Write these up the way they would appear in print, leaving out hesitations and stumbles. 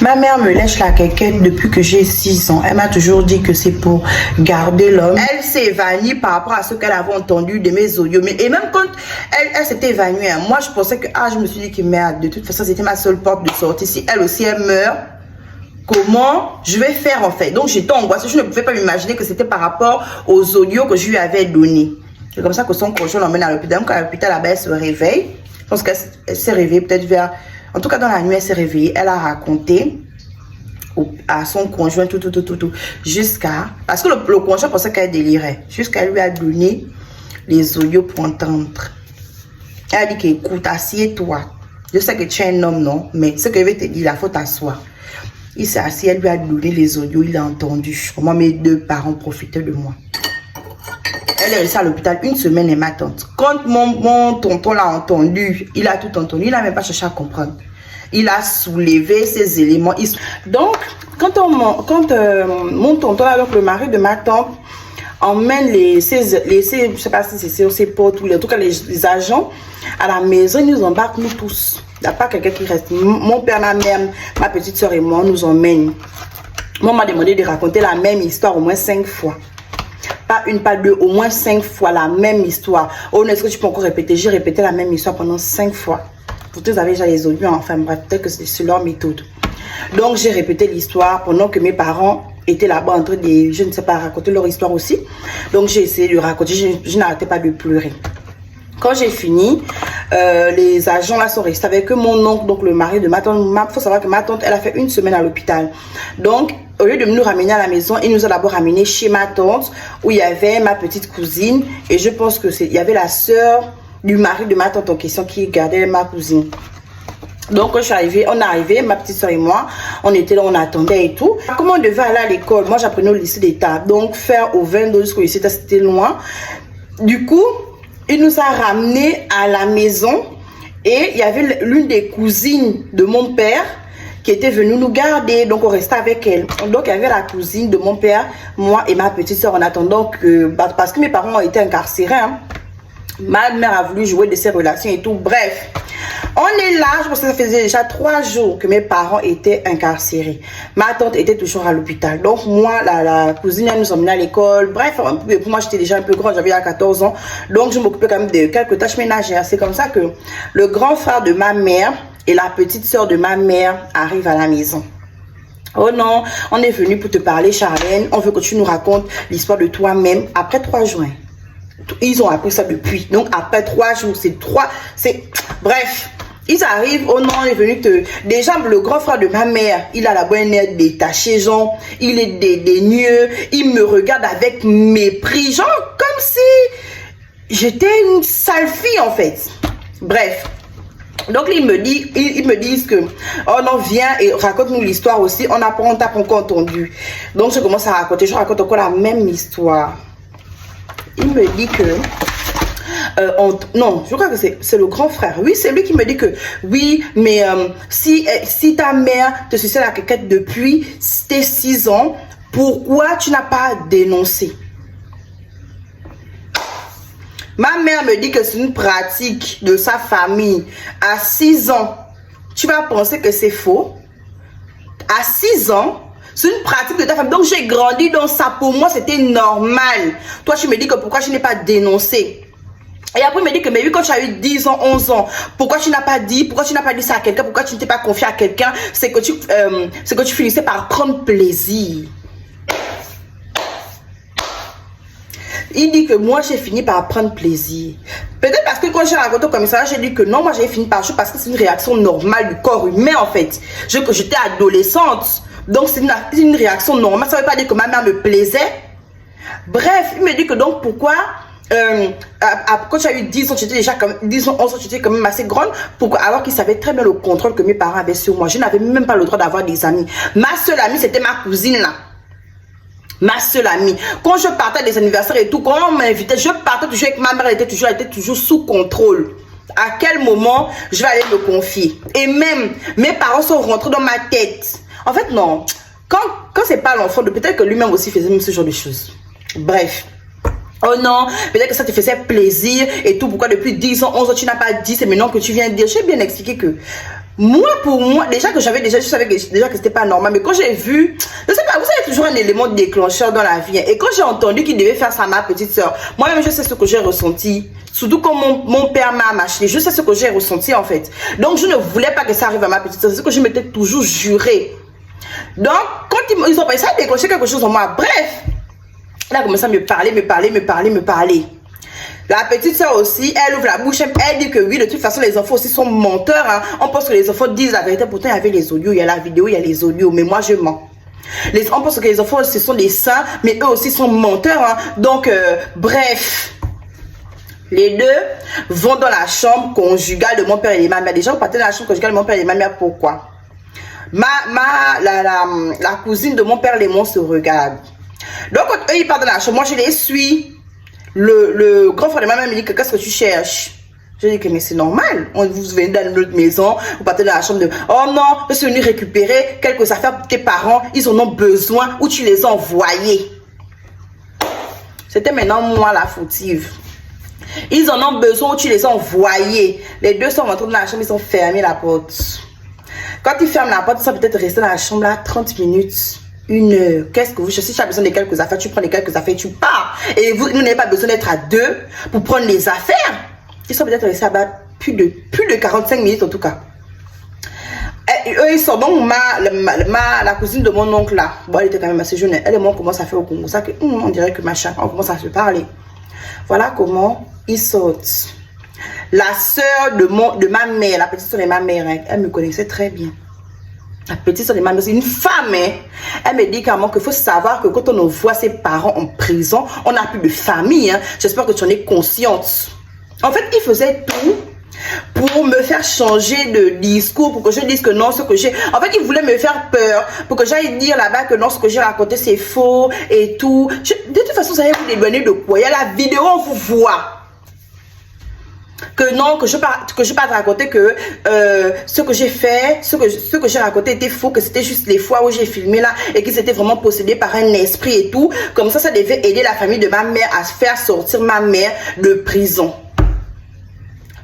Ma mère me lèche la quéquette depuis que j'ai 6 ans. Elle m'a toujours dit que c'est pour garder l'homme. Elle s'est évanouie par rapport à ce qu'elle avait entendu de mes audios. Et même quand elle s'était évanouie, hein, moi je pensais que, je me suis dit que merde, de toute façon c'était ma seule porte de sortie. Si elle aussi elle meurt, comment je vais faire en fait? Donc j'étais angoissée, je ne pouvais pas m'imaginer que c'était par rapport aux audios que je lui avais donnés. C'est comme ça que son conjoint l'emmène à l'hôpital. Donc à l'hôpital là-bas, elle se réveille. Je pense qu'elle s'est réveillée peut-être vers... En tout cas, dans la nuit, elle s'est réveillée. Elle a raconté à son conjoint tout. Jusqu'à... Parce que le conjoint pensait qu'elle délirait. Jusqu'à lui a donné les audios pour entendre. Elle a dit qu'écoute, assieds-toi. Je sais que tu es un homme, non? Mais ce que je vais te dire, la faute à soi. Il s'est assis, elle lui a donné les audios. Il a entendu. Comment mes 2 parents profitaient de moi. Elle est restée à l'hôpital 1 semaine et ma tante. Quand mon tonton l'a entendu, il a tout entendu. Il n'a même pas cherché à comprendre. Il a soulevé ces éléments. Donc, quand mon tonton, alors le mari de ma tante, emmène je sais pas si c'est ses potes ou en tout cas les agents à la maison, ils nous embarquent nous tous. Il n'y a pas quelqu'un qui reste. Mon père, ma mère, ma petite soeur et moi, nous emmènent. Moi, on m'a demandé de raconter la même histoire au moins 5 fois. Pas une, pas deux, au moins 5 fois la même histoire. Oh, est-ce que tu peux encore répéter? J'ai répété la même histoire pendant 5 fois. Vous tous avez déjà les audios, enfin bref, peut-être que c'est leur méthode. Donc j'ai répété l'histoire pendant que mes parents étaient là-bas en train de, je ne sais pas, raconter leur histoire aussi. Donc j'ai essayé de raconter, je n'arrêtais pas de pleurer. Quand j'ai fini, les agents là sont restés avec mon oncle, donc le mari de ma tante. Il faut savoir que ma tante, elle a fait 1 semaine à l'hôpital. Donc, au lieu de nous ramener à la maison, il nous a d'abord ramené chez ma tante, où il y avait ma petite cousine. Et je pense que il y avait la sœur du mari de ma tante en question qui gardait ma cousine. Donc quand je suis arrivée, on est arrivé, ma petite soeur et moi, on était là, on attendait et tout. Comment on devait aller à l'école? Moi j'apprenais au lycée d'État, donc faire au 22 jusqu'au lycée d'État, c'était loin. Du coup, il nous a ramenés à la maison et il y avait l'une des cousines de mon père qui était venue nous garder, donc on restait avec elle. Donc il y avait la cousine de mon père, moi et ma petite soeur en attendant que, parce que mes parents ont été incarcérés, hein. Ma mère a voulu jouer de ses relations et tout. Bref, on est là. Je pense que ça faisait déjà 3 jours que mes parents étaient incarcérés. Ma tante était toujours à l'hôpital. Donc moi, la cousine, elle nous emmenait à l'école. Bref, pour moi, j'étais déjà un peu grande. J'avais 14 ans. Donc je m'occupais quand même de quelques tâches ménagères. C'est comme ça que le grand frère de ma mère et la petite soeur de ma mère arrivent à la maison. Oh non, on est venu pour te parler, Charlène. On veut que tu nous racontes l'histoire de toi-même après 3 jours. Ils ont appris ça depuis. Donc après 3 jours, bref, ils arrivent. Oh non, on est venu te... Déjà, le grand frère de ma mère, il a la bonne air détaché, genre, il est dédaigneux, il me regarde avec mépris, genre, comme si j'étais une sale fille en fait. Bref. Donc ils me disent que, oh non, viens et raconte-nous l'histoire aussi. On t'a pas encore entendu. Donc je commence à raconter, je raconte encore la même histoire. Il me dit que non, je crois que c'est le grand frère. Oui, c'est lui qui me dit que oui, mais si ta mère te suçait la quéquette depuis tes 6 ans, pourquoi tu n'as pas dénoncé? Ma mère me dit que c'est une pratique de sa famille. À 6 ans, tu vas penser que c'est faux. À 6 ans, c'est une pratique de ta famille. Donc j'ai grandi dans ça. Pour moi, c'était normal. Toi, tu me dis que pourquoi je n'ai pas dénoncé. Et après, il me dit que mais oui, quand tu as eu 10 ans, 11 ans, pourquoi tu n'as pas dit ça à quelqu'un, pourquoi tu ne t'es pas confié à quelqu'un, c'est que tu finissais par prendre plaisir. Il dit que moi, j'ai fini par prendre plaisir. Peut-être parce que quand j'ai raconté au commissariat, j'ai dit que non, moi, j'ai fini par jouer parce que c'est une réaction normale du corps humain, en fait. J'étais adolescente. Donc, c'est une réaction normale. Ça ne veut pas dire que ma mère me plaisait. Bref, il me dit que donc, pourquoi... quand tu as eu 10 ans, tu étais déjà comme 10 ans, 11 ans, tu étais quand même assez grande. Pourquoi? Alors qu'ils savaient très bien le contrôle que mes parents avaient sur moi. Je n'avais même pas le droit d'avoir des amis. Ma seule amie, c'était ma cousine là. Ma seule amie. Quand je partais des anniversaires et tout, quand on m'invitait, je partais toujours avec ma mère, elle était toujours sous contrôle. À quel moment je vais aller me confier? Et même, mes parents sont rentrés dans ma tête. En fait, non. Quand c'est pas l'enfant, peut-être que lui-même aussi faisait même ce genre de choses. Bref. Oh non, peut-être que ça te faisait plaisir et tout. Pourquoi depuis 10 ans, 11 ans, tu n'as pas dit, c'est maintenant que tu viens dire. J'ai bien expliqué que moi, pour moi, déjà que je savais déjà que c'était pas normal. Mais quand j'ai vu, je sais pas, vous avez toujours un élément déclencheur dans la vie. Et quand j'ai entendu qu'il devait faire ça à ma petite soeur, moi-même, je sais ce que j'ai ressenti. Surtout quand mon père m'a mâché, je sais ce que j'ai ressenti en fait. Donc, je ne voulais pas que ça arrive à ma petite soeur. C'est ce que je m'étais toujours juré. Donc, quand ils ont pensé à déclencher quelque chose en moi, bref. Elle a commencé à me parler. La petite soeur aussi, elle ouvre la bouche, elle dit que oui, de toute façon, les enfants aussi sont menteurs. Hein. On pense que les enfants disent la vérité. Pourtant, il y avait les audios, il y a la vidéo, il y a les audios. Mais moi, je mens. On pense que les enfants, ce sont des saints, mais eux aussi sont menteurs. Hein. Donc, bref. Les deux vont dans la chambre conjugale de mon père et de ma mère. Déjà, vous partez dans la chambre conjugale de mon père et de ma mère. Pourquoi? La cousine de mon père, les mots se regardent. Donc, quand eux, ils partent dans la chambre, moi, je les suis. Le grand frère de ma mère me dit que qu'est-ce que tu cherches? Je dis que mais c'est normal. Vous venez dans notre maison, vous partez dans la chambre de... Oh non, je suis venu récupérer quelques affaires pour tes parents. Ils en ont besoin ou tu les as envoyés. C'était maintenant moi la fautive. Ils en ont besoin ou tu les as envoyés. Les deux sont rentrés dans la chambre, ils ont fermé la porte. Quand ils ferment la porte, ils sont peut-être restés dans la chambre là 30 minutes. 1 heure. Qu'est-ce que vous cherchez? Si tu as besoin de quelques affaires, tu prends les quelques affaires et tu pars. Et vous n'avez pas besoin d'être à 2 pour prendre les affaires. Ils sont peut-être restés à plus de 45 minutes en tout cas. Et eux, ils sont donc la cousine de mon oncle là. Bon, elle était quand même assez jeune. Elle et moi, on commence à faire au Congo. Ça que, on dirait que machin, on commence à se parler. Voilà comment ils sortent. La soeur de ma mère, la petite soeur de ma mère, hein, elle me connaissait très bien. La petite soeur de ma mère, c'est une femme. Hein. Elle me dit carrément qu'il faut savoir que quand on voit ses parents en prison, on n'a plus de famille. Hein. J'espère que tu en es consciente. En fait, il faisait tout pour me faire changer de discours, pour que je dise que non, ce que j'ai... En fait, il voulait me faire peur, pour que j'aille dire là-bas que non, ce que j'ai raconté, c'est faux et tout. De toute façon, ça allait vous dédouaner de quoi? Il y a la vidéo, on vous voit. Que non, que je pas raconter que ce que j'ai fait, ce que j'ai raconté était faux, que c'était juste les fois où j'ai filmé là et qu'ils étaient vraiment possédés par un esprit et tout. Comme ça devait aider la famille de ma mère à faire sortir ma mère de prison.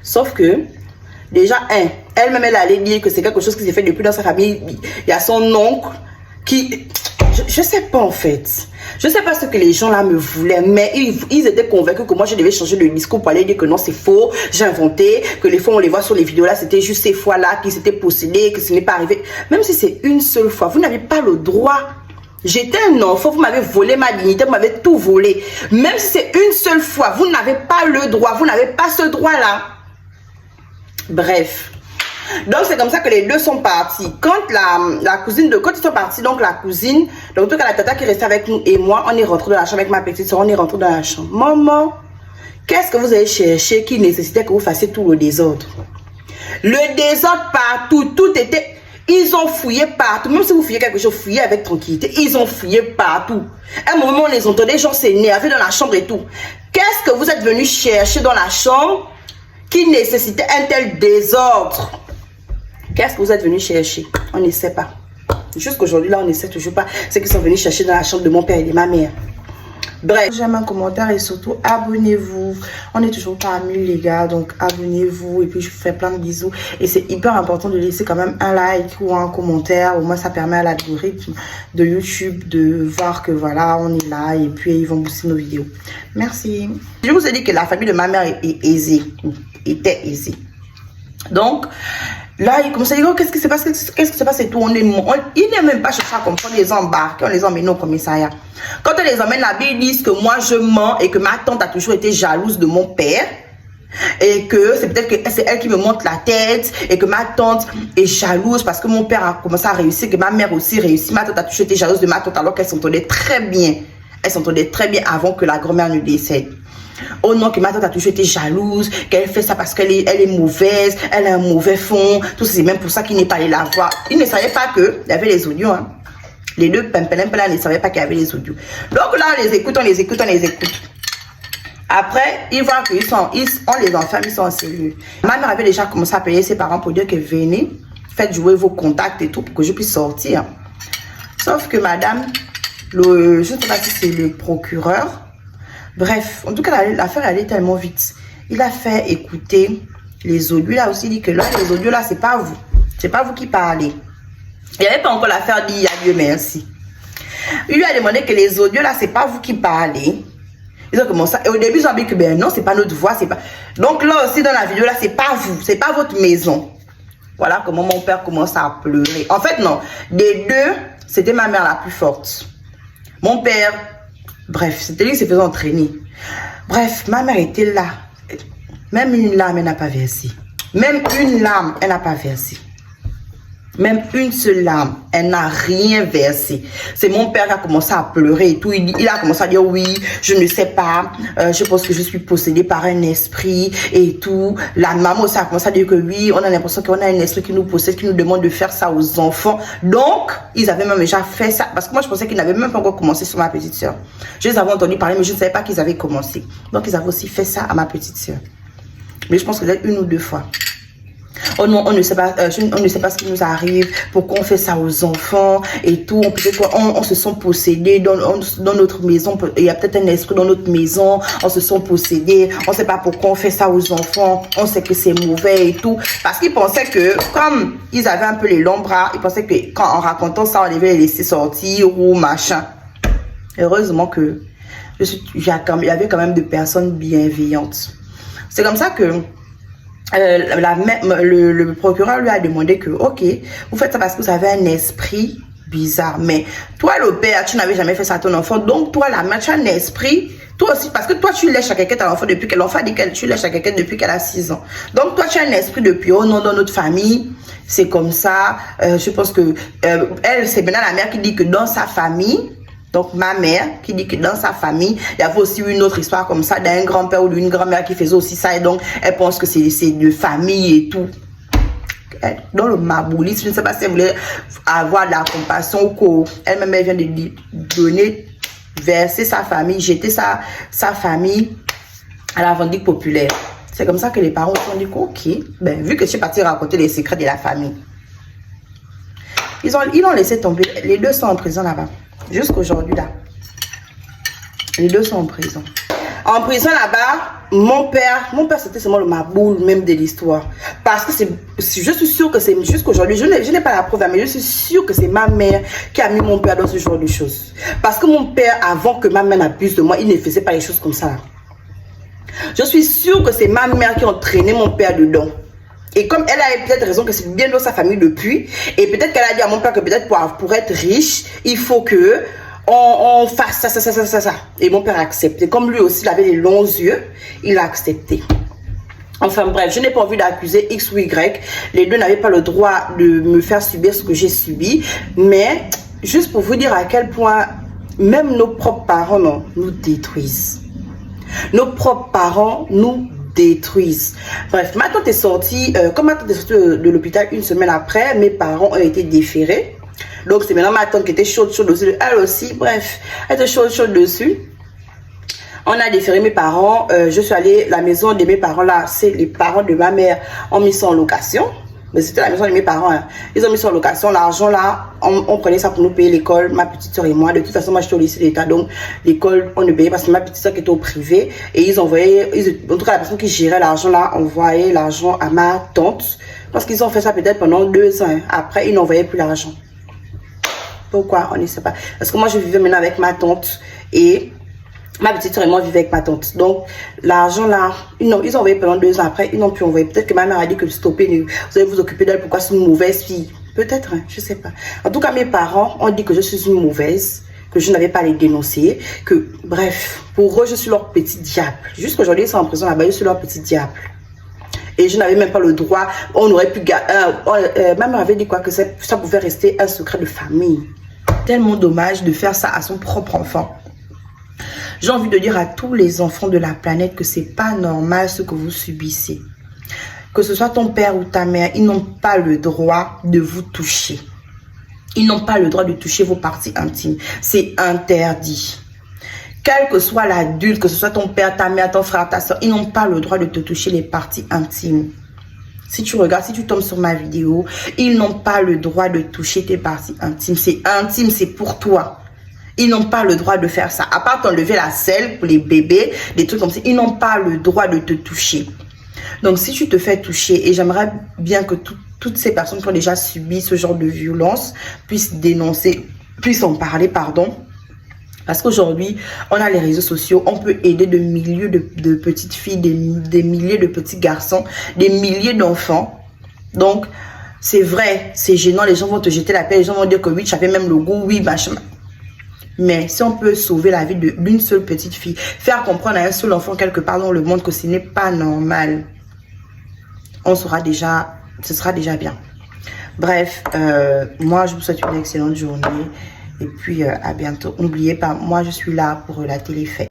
Sauf que, déjà, elle-même, elle allait dire que c'est quelque chose qui s'est fait depuis dans sa famille. Il y a son oncle qui... Je sais pas en fait. Je sais pas ce que les gens là me voulaient, mais ils étaient convaincus que moi je devais changer de discours pour aller dire que non c'est faux, j'ai inventé, que les fois on les voit sur les vidéos là, c'était juste ces fois là qui s'étaient possédés, que ce n'est pas arrivé. Même si c'est une seule fois, vous n'avez pas le droit. J'étais un enfant, vous m'avez volé ma dignité, vous m'avez tout volé. Même si c'est une seule fois, vous n'avez pas le droit, vous n'avez pas ce droit là. Bref. Donc c'est comme ça que les deux sont partis. Quand la cousine quand ils sont partis, donc la cousine, donc en tout cas la tata qui restait avec nous et moi, on est rentré dans la chambre avec ma petite soeur, on est rentré dans la chambre. Maman, qu'est-ce que vous avez cherché qui nécessitait que vous fassiez tout le désordre? Le désordre partout, tout était... Ils ont fouillé partout. Même si vous fouillez quelque chose, fouillez avec tranquillité. Ils ont fouillé partout. À un moment, on les entendait, gens s'énerver dans la chambre et tout. Qu'est-ce que vous êtes venu chercher dans la chambre qui nécessitait un tel désordre? Qu'est-ce que vous êtes venu chercher? On ne sait pas. Jusqu'aujourd'hui, là, on ne sait toujours pas ce qu'ils sont venus chercher dans la chambre de mon père et de ma mère. Bref, j'aime un commentaire et surtout abonnez-vous. On est toujours pas amis les gars, donc abonnez-vous et puis je vous fais plein de bisous. Et c'est hyper important de laisser quand même un like ou un commentaire. Au moins ça permet à l'algorithme de YouTube de voir que voilà, on est là et puis ils vont booster nos vidéos. Merci. Je vous ai dit que la famille de ma mère est aisée, était aisée. Donc... là, il commence à dire, oh, qu'est-ce qui se passe, qu'est-ce qui se passe et tout. Il n'est même pas cherché à comprendre, on les embarque, on les emmène au commissariat. Quand on les emmène là-bas, ils disent que moi je mens et que ma tante a toujours été jalouse de mon père. Et que c'est peut-être que c'est elle qui me monte la tête et que ma tante est jalouse parce que mon père a commencé à réussir, que ma mère aussi réussit. Ma tante a toujours été jalouse de ma tante alors qu'elle s'entendait très bien. Elle s'entendait très bien avant que la grand-mère ne décède. Oh non, que ma tante a toujours été jalouse, qu'elle fait ça parce qu'elle est mauvaise, elle a un mauvais fond, tout c'est même pour ça qu'il n'est pas allé la voir. Il ne savait pas qu'il y avait les audios. Hein. Les deux pimpelins ne savaient pas qu'il y avait les audios. Donc là, on les écoute, on les écoute, on les écoute. Après, ils voient qu'ils sont, on les enferme, ils sont en cellule. Ma mère avait déjà commencé à payer ses parents pour dire que venez, faites jouer vos contacts et tout pour que je puisse sortir. Sauf que madame, je ne sais pas si c'est le procureur, Bref, en tout cas, l'affaire allait tellement vite. Il a fait écouter les audios. Il a aussi dit que là, les audios là, c'est pas vous. C'est pas vous qui parlez. Il n'y avait pas encore l'affaire dit adieu merci. Il lui a demandé que les audios là, c'est pas vous qui parlez. Ils ont commencé. Et au début, ils ont dit que ben non, c'est pas notre voix, c'est pas. Donc là aussi dans la vidéo là, c'est pas vous, c'est pas votre maison. Voilà comment mon père commence à pleurer. En fait, non. Des deux, c'était ma mère la plus forte. Mon père, bref, c'était lui qui se faisait entraîner. Bref, ma mère était là. Même une larme, elle n'a pas versé. Même une larme, elle n'a pas versé. Même une seule larme, elle n'a rien versé. C'est mon père qui a commencé à pleurer et tout. Il a commencé à dire oui, je ne sais pas. Je pense que je suis possédée par un esprit et tout. La maman aussi a commencé à dire que oui, on a l'impression qu'on a un esprit qui nous possède, qui nous demande de faire ça aux enfants. Donc, ils avaient même déjà fait ça. Parce que moi, je pensais qu'ils n'avaient même pas encore commencé sur ma petite soeur. Je les avais entendus parler, mais je ne savais pas qu'ils avaient commencé. Donc, ils avaient aussi fait ça à ma petite soeur. Mais je pense que c'est une ou deux fois. Oh non, on ne sait pas ce qui nous arrive, pourquoi on fait ça aux enfants et tout. On se sent possédés dans notre maison. Il y a peut-être un esprit dans notre maison. On se sent possédés. On ne sait pas pourquoi on fait ça aux enfants. On sait que c'est mauvais et tout. Parce qu'ils pensaient que, comme ils avaient un peu les longs bras, ils pensaient que quand en racontant ça, on devait les laisser sortir ou machin. Heureusement que il y avait quand même de personnes bienveillantes. C'est comme ça que le procureur lui a demandé que, ok, vous faites ça parce que vous avez un esprit bizarre. Mais toi, le père, tu n'avais jamais fait ça à ton enfant. Donc, toi, la mère, tu as un esprit. Toi aussi, parce que toi, tu lèches à quelqu'un ton enfant depuis qu'elle l'enfant dit que tu lèches à quelqu'un depuis qu'elle a 6 ans. Donc, toi, tu as un esprit depuis, oh non, dans notre famille, c'est comme ça. Je pense que, elle, c'est maintenant la mère qui dit que dans sa famille, donc ma mère qui dit que dans sa famille, il y avait aussi une autre histoire comme ça d'un grand-père ou d'une grand-mère qui faisait aussi ça. Et donc, elle pense que c'est de famille et tout. Dans le maboulisme, je ne sais pas si elle voulait avoir de la compassion ou quoi. Elle-même, elle vient de donner, verser sa famille, jeter sa famille à la vendique populaire. C'est comme ça que les parents se sont dit, ok, ben, vu que je suis partie raconter les secrets de la famille. Ils l'ont laissé tomber. Les deux sont en prison là-bas. Jusqu'aujourd'hui là. Les deux sont en prison. En prison là-bas, mon père c'était seulement le maboule même de l'histoire. Parce que je suis sûre que c'est jusqu'aujourd'hui, je n'ai pas la preuve, mais je suis sûre que c'est ma mère qui a mis mon père dans ce genre de choses. Parce que mon père, avant que ma mère n'abuse de moi, il ne faisait pas les choses comme ça. Je suis sûre que c'est ma mère qui a entraîné mon père dedans. Et comme elle a peut-être raison que c'est bien dans sa famille depuis, et peut-être qu'elle a dit à mon père que peut-être pour être riche, il faut que on fasse ça. Et mon père a accepté. Comme lui aussi, il avait les longs yeux, il a accepté. Enfin bref, je n'ai pas envie d'accuser X ou Y. Les deux n'avaient pas le droit de me faire subir ce que j'ai subi. Mais juste pour vous dire à quel point même nos propres parents nous détruisent. Nos propres parents nous détruisent. Bref, ma tante est sortie, comme ma tante est sortie de l'hôpital une semaine après, mes parents ont été déférés. Donc c'est maintenant ma tante qui était chaude dessus, elle aussi, bref, elle était chaude dessus. On a déféré mes parents, je suis allée, la maison de mes parents là, c'est les parents de ma mère ont mis ça en location. Mais c'était la maison de mes parents. Hein. Ils ont mis ça en location. L'argent là, on prenait ça pour nous payer l'école, ma petite soeur et moi. De toute façon, moi j'étais au lycée d'État. Donc l'école, on ne payait parce que ma petite soeur qui était au privé. Et ils envoyaient, en tout cas la personne qui gérait l'argent là, envoyait l'argent à ma tante. Parce qu'ils ont fait ça peut-être pendant 2 ans. Hein. Après, ils n'envoyaient plus l'argent. Pourquoi? On ne sait pas. Parce que moi je vivais maintenant avec ma tante. Et ma petite soeur et moi vivaient avec ma tante. Donc, l'argent là, ils ont envoyé pendant 2 ans. Après, ils n'ont plus envoyé. Peut-être que ma mère a dit que stoppez, vous allez vous occuper d'elle. Pourquoi c'est une mauvaise fille? Peut-être, hein, je ne sais pas. En tout cas, mes parents ont dit que je suis une mauvaise, que je n'avais pas à les dénoncer. Que, bref, pour eux, je suis leur petit diable. Jusqu'aujourd'hui, ils sont en prison là-bas, je suis leur petit diable. Et je n'avais même pas le droit. On aurait pu... ma mère avait dit quoi? Que ça pouvait rester un secret de famille. Tellement dommage de faire ça à son propre enfant. J'ai envie de dire à tous les enfants de la planète que c'est pas normal ce que vous subissez. Que ce soit ton père ou ta mère, ils n'ont pas le droit de vous toucher. Ils n'ont pas le droit de toucher vos parties intimes. C'est interdit. Quel que soit l'adulte, que ce soit ton père, ta mère, ton frère, ta soeur, ils n'ont pas le droit de te toucher les parties intimes. Si tu regardes, si tu tombes sur ma vidéo, ils n'ont pas le droit de toucher tes parties intimes. C'est intime, c'est pour toi. Ils n'ont pas le droit de faire ça. À part t'enlever la selle pour les bébés, des trucs comme ça, ils n'ont pas le droit de te toucher. Donc, si tu te fais toucher, et j'aimerais bien que toutes ces personnes qui ont déjà subi ce genre de violence puissent dénoncer, puissent en parler, pardon. Parce qu'aujourd'hui, on a les réseaux sociaux, on peut aider de milliers de petites filles, des milliers de petits garçons, des milliers d'enfants. Donc, c'est vrai, c'est gênant, les gens vont te jeter la paix, les gens vont dire que oui, tu avais même le goût, oui, machin. Mais si on peut sauver la vie d'une seule petite fille, faire comprendre à un seul enfant quelque part dans le monde que ce n'est pas normal, on saura déjà, ce sera déjà bien. Bref, moi je vous souhaite une excellente journée et puis à bientôt. N'oubliez pas, moi je suis là pour la télé-fait.